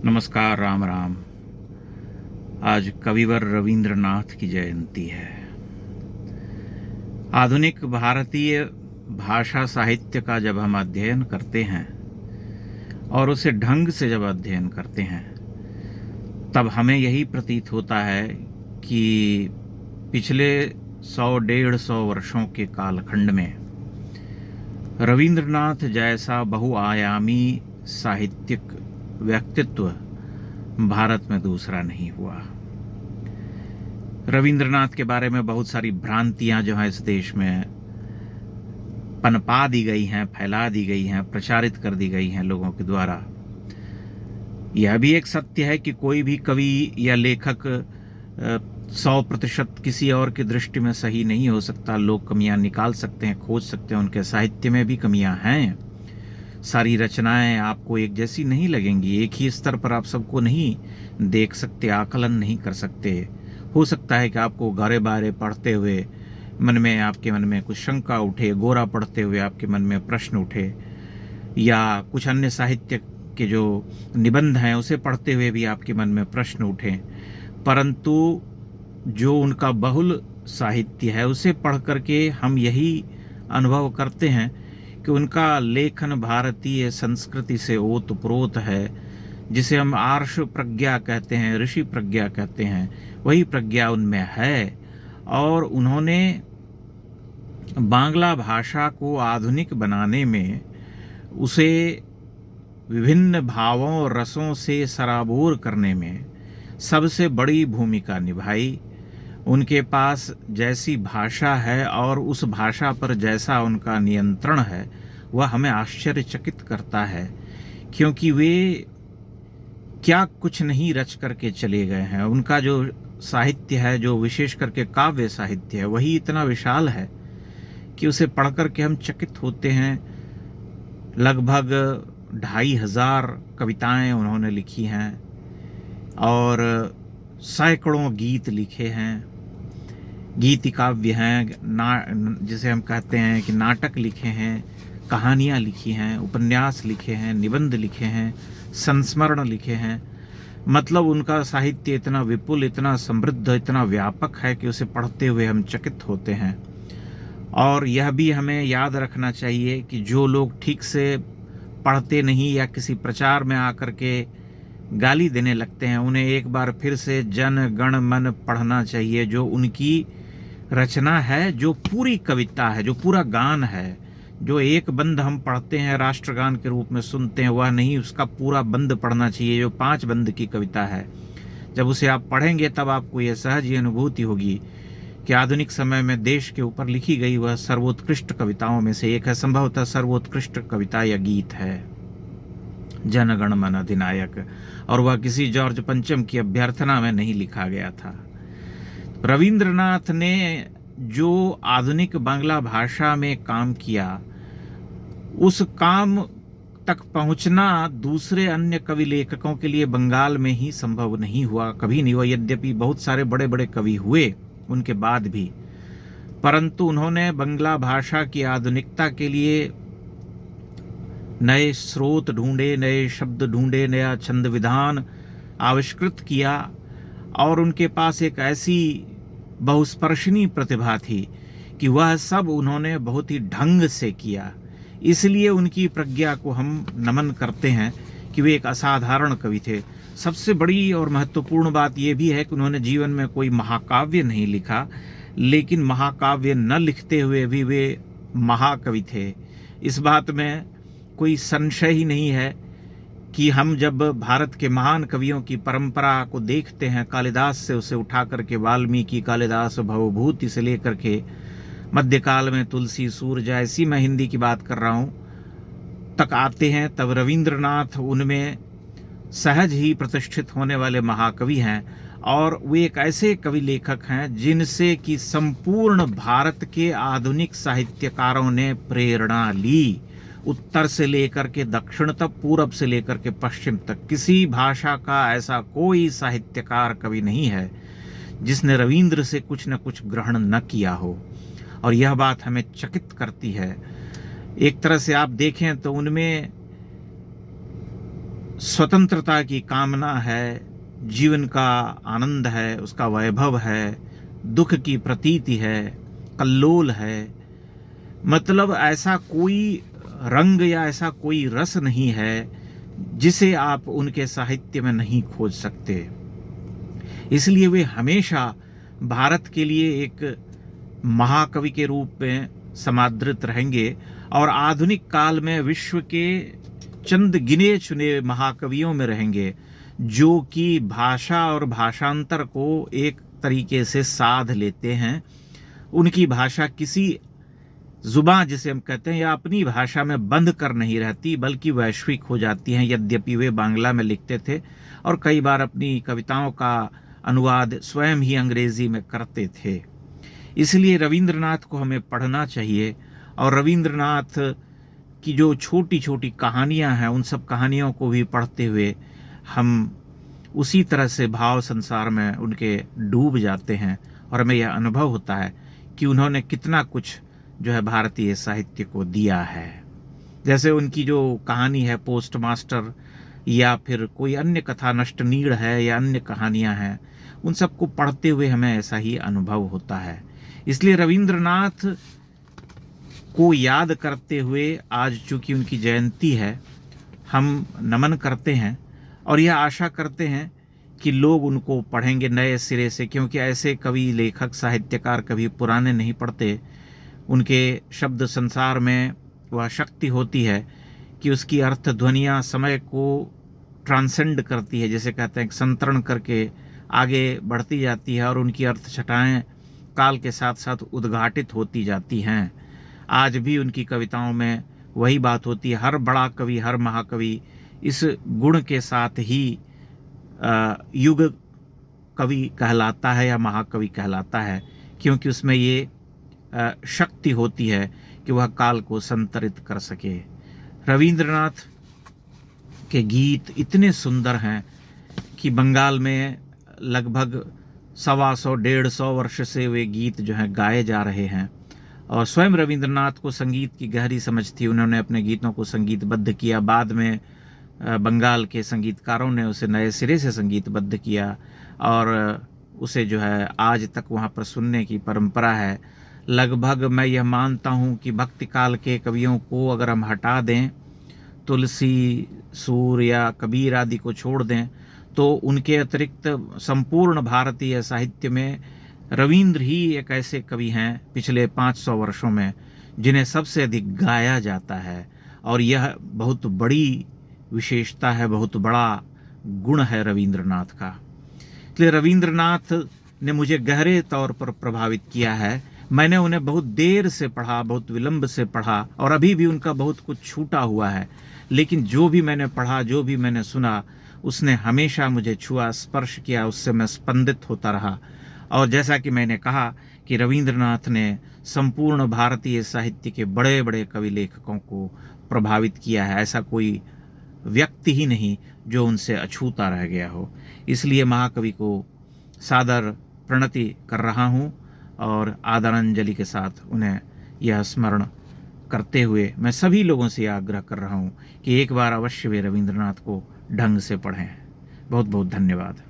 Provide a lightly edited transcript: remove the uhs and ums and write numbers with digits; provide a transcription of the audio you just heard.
नमस्कार। राम राम। आज कविवर रविंद्रनाथ की जयंती है। आधुनिक भारतीय भाषा साहित्य का जब हम अध्ययन करते हैं और उसे ढंग से जब अध्ययन करते हैं तब हमें यही प्रतीत होता है कि पिछले 100-150 वर्षों के कालखंड में रविंद्रनाथ जैसा बहुआयामी साहित्यिक व्यक्तित्व भारत में दूसरा नहीं हुआ। रविंद्रनाथ के बारे में बहुत सारी भ्रांतियां जो हैं इस देश में पनपा दी गई हैं, फैला दी गई हैं, प्रचारित कर दी गई हैं लोगों के द्वारा। यह भी एक सत्य है कि कोई भी कवि या लेखक 100% किसी और की दृष्टि में सही नहीं हो सकता। लोग कमियां निकाल सकते हैं, खोज सकते हैं, उनके साहित्य में भी कमियां हैं। सारी रचनाएं आपको एक जैसी नहीं लगेंगी, एक ही स्तर पर आप सबको नहीं देख सकते, आकलन नहीं कर सकते। हो सकता है कि आपको गारे बारे पढ़ते हुए आपके मन में कुछ शंका उठे, गोरा पढ़ते हुए आपके मन में प्रश्न उठे, या कुछ अन्य साहित्य के जो निबंध हैं उसे पढ़ते हुए भी आपके मन में प्रश्न उठे। परंतु जो उनका बहुल साहित्य है उसे पढ़ करके हम यही अनुभव करते हैं कि उनका लेखन भारतीय संस्कृति से ओतप्रोत है। जिसे हम आर्ष प्रज्ञा कहते हैं, ऋषि प्रज्ञा कहते हैं, वही प्रज्ञा उनमें है। और उन्होंने बांग्ला भाषा को आधुनिक बनाने में, उसे विभिन्न भावों और रसों से सराबोर करने में सबसे बड़ी भूमिका निभाई। उनके पास जैसी भाषा है और उस भाषा पर जैसा उनका नियंत्रण है वह हमें आश्चर्यचकित करता है, क्योंकि वे क्या कुछ नहीं रच करके चले गए हैं। उनका जो साहित्य है, जो विशेष करके काव्य साहित्य है, वही इतना विशाल है कि उसे पढ़ करके हम चकित होते हैं। लगभग 2500 कविताएं उन्होंने लिखी हैं और सैकड़ों गीत लिखे हैं। गीति काव्य हैं, जिसे हम कहते हैं कि नाटक लिखे हैं, कहानियाँ लिखी हैं, उपन्यास लिखे हैं, निबंध लिखे हैं, संस्मरण लिखे हैं। मतलब उनका साहित्य इतना विपुल, इतना समृद्ध, इतना व्यापक है कि उसे पढ़ते हुए हम चकित होते हैं। और यह भी हमें याद रखना चाहिए कि जो लोग ठीक से पढ़ते नहीं या किसी प्रचार में आकर के गाली देने लगते हैं, उन्हें एक बार फिर से जन गण मन पढ़ना चाहिए। जो उनकी रचना है, जो पूरी कविता है, जो पूरा गान है, जो एक बंद हम पढ़ते हैं राष्ट्रगान के रूप में सुनते हैं, वह नहीं, उसका पूरा बंद पढ़ना चाहिए। जो 5 बंद की कविता है, जब उसे आप पढ़ेंगे तब आपको यह सहज ही अनुभूति होगी कि आधुनिक समय में देश के ऊपर लिखी गई वह सर्वोत्कृष्ट कविताओं में से एक है। संभवतः सर्वोत्कृष्ट कविता या गीत है जन गण मन अधिनायक, और वह किसी जॉर्ज पंचम की अभ्यर्थना में नहीं लिखा गया था। रविंद्रनाथ ने जो आधुनिक बांग्ला भाषा में काम किया, उस काम तक पहुंचना दूसरे अन्य कवि लेखकों के लिए बंगाल में ही संभव नहीं हुआ, कभी नहीं हुआ। यद्यपि बहुत सारे बड़े बड़े कवि हुए उनके बाद भी, परंतु उन्होंने बांग्ला भाषा की आधुनिकता के लिए नए स्रोत ढूंढे, नए शब्द ढूंढे, नया छंद विधान आविष्कृत किया। और उनके पास एक ऐसी बहुस्पर्शनीय प्रतिभा थी कि वह सब उन्होंने बहुत ही ढंग से किया। इसलिए उनकी प्रज्ञा को हम नमन करते हैं कि वे एक असाधारण कवि थे। सबसे बड़ी और महत्वपूर्ण बात यह भी है कि उन्होंने जीवन में कोई महाकाव्य नहीं लिखा, लेकिन महाकाव्य न लिखते हुए भी वे महाकवि थे। इस बात में कोई संशय ही नहीं है कि हम जब भारत के महान कवियों की परंपरा को देखते हैं, कालिदास से उसे उठा करके वाल्मीकि, कालिदास, भवभूति से लेकर के मध्यकाल में तुलसी, सूरजा, ऐसी मैं हिंदी की बात कर रहा हूँ, तक आते हैं, तब रविंद्रनाथ उनमें सहज ही प्रतिष्ठित होने वाले महाकवि हैं। और वे एक ऐसे कवि लेखक हैं जिनसे कि संपूर्ण भारत के आधुनिक साहित्यकारों ने प्रेरणा ली। उत्तर से लेकर के दक्षिण तक, पूरब से लेकर के पश्चिम तक, किसी भाषा का ऐसा कोई साहित्यकार कवि नहीं है जिसने रविंद्र से कुछ न कुछ ग्रहण न किया हो। और यह बात हमें चकित करती है। एक तरह से आप देखें तो उनमें स्वतंत्रता की कामना है, जीवन का आनंद है, उसका वैभव है, दुख की प्रतीति है, कल्लोल है। मतलब ऐसा कोई रंग या ऐसा कोई रस नहीं है जिसे आप उनके साहित्य में नहीं खोज सकते। इसलिए वे हमेशा भारत के लिए एक महाकवि के रूप में समादृत रहेंगे और आधुनिक काल में विश्व के चंद गिने चुने महाकवियों में रहेंगे, जो कि भाषा और भाषांतर को एक तरीके से साध लेते हैं। उनकी भाषा किसी जुबान जिसे हम कहते हैं या अपनी भाषा में बंद कर नहीं रहती, बल्कि वैश्विक हो जाती हैं। यद्यपि वे बांग्ला में लिखते थे और कई बार अपनी कविताओं का अनुवाद स्वयं ही अंग्रेजी में करते थे। इसलिए रविंद्रनाथ को हमें पढ़ना चाहिए और रविंद्रनाथ की जो छोटी छोटी कहानियां हैं, उन सब कहानियों को भी पढ़ते हुए हम उसी तरह से भाव संसार में उनके डूब जाते हैं और हमें यह अनुभव होता है कि उन्होंने कितना कुछ जो है भारतीय साहित्य को दिया है। जैसे उनकी जो कहानी है पोस्ट मास्टर, या फिर कोई अन्य कथा नष्ट नीड़ है, या अन्य कहानियां हैं, उन सबको पढ़ते हुए हमें ऐसा ही अनुभव होता है। इसलिए रविंद्रनाथ को याद करते हुए आज चूंकि उनकी जयंती है, हम नमन करते हैं और यह आशा करते हैं कि लोग उनको पढ़ेंगे नए सिरे से, क्योंकि ऐसे कवि, लेखक, साहित्यकार कभी पुराने नहीं पढ़ते। उनके शब्द संसार में वह शक्ति होती है कि उसकी अर्थ ध्वनियाँ समय को ट्रांसेंड करती है, जैसे कहते हैं संतरण करके आगे बढ़ती जाती है और उनकी अर्थ छटाएँ काल के साथ साथ उद्घाटित होती जाती हैं। आज भी उनकी कविताओं में वही बात होती है। हर बड़ा कवि, हर महाकवि इस गुण के साथ ही युग कवि कहलाता है या महाकवि कहलाता है, क्योंकि उसमें ये शक्ति होती है कि वह काल को संतरित कर सके। रविंद्रनाथ के गीत इतने सुंदर हैं कि बंगाल में लगभग 125-150 वर्ष से वे गीत जो हैं गाए जा रहे हैं। और स्वयं रविंद्रनाथ को संगीत की गहरी समझ थी, उन्होंने अपने गीतों को संगीतबद्ध किया। बाद में बंगाल के संगीतकारों ने उसे नए सिरे से संगीतबद्ध किया और उसे जो है आज तक वहाँ पर सुनने की परंपरा है। लगभग मैं यह मानता हूँ कि भक्ति काल के कवियों को अगर हम हटा दें, तुलसी, सूर या कबीर आदि को छोड़ दें, तो उनके अतिरिक्त संपूर्ण भारतीय साहित्य में रविंद्र ही एक ऐसे कवि हैं पिछले 500 वर्षों में जिन्हें सबसे अधिक गाया जाता है। और यह बहुत बड़ी विशेषता है, बहुत बड़ा गुण है रविंद्रनाथ का। इसलिए रविंद्रनाथ ने मुझे गहरे तौर पर प्रभावित किया है। मैंने उन्हें बहुत देर से पढ़ा, बहुत विलंब से पढ़ा और अभी भी उनका बहुत कुछ छूटा हुआ है, लेकिन जो भी मैंने पढ़ा, जो भी मैंने सुना, उसने हमेशा मुझे छुआ, स्पर्श किया, उससे मैं स्पंदित होता रहा। और जैसा कि मैंने कहा कि रविंद्रनाथ ने संपूर्ण भारतीय साहित्य के बड़े बड़े कवि लेखकों को प्रभावित किया है। ऐसा कोई व्यक्ति ही नहीं जो उनसे अछूता रह गया हो। इसलिए महाकवि को सादर प्रणति कर रहा हूँ और आदरांजलि के साथ उन्हें यह स्मरण करते हुए मैं सभी लोगों से आग्रह कर रहा हूँ कि एक बार अवश्य वे रविंद्रनाथ को ढंग से पढ़ें। बहुत बहुत धन्यवाद।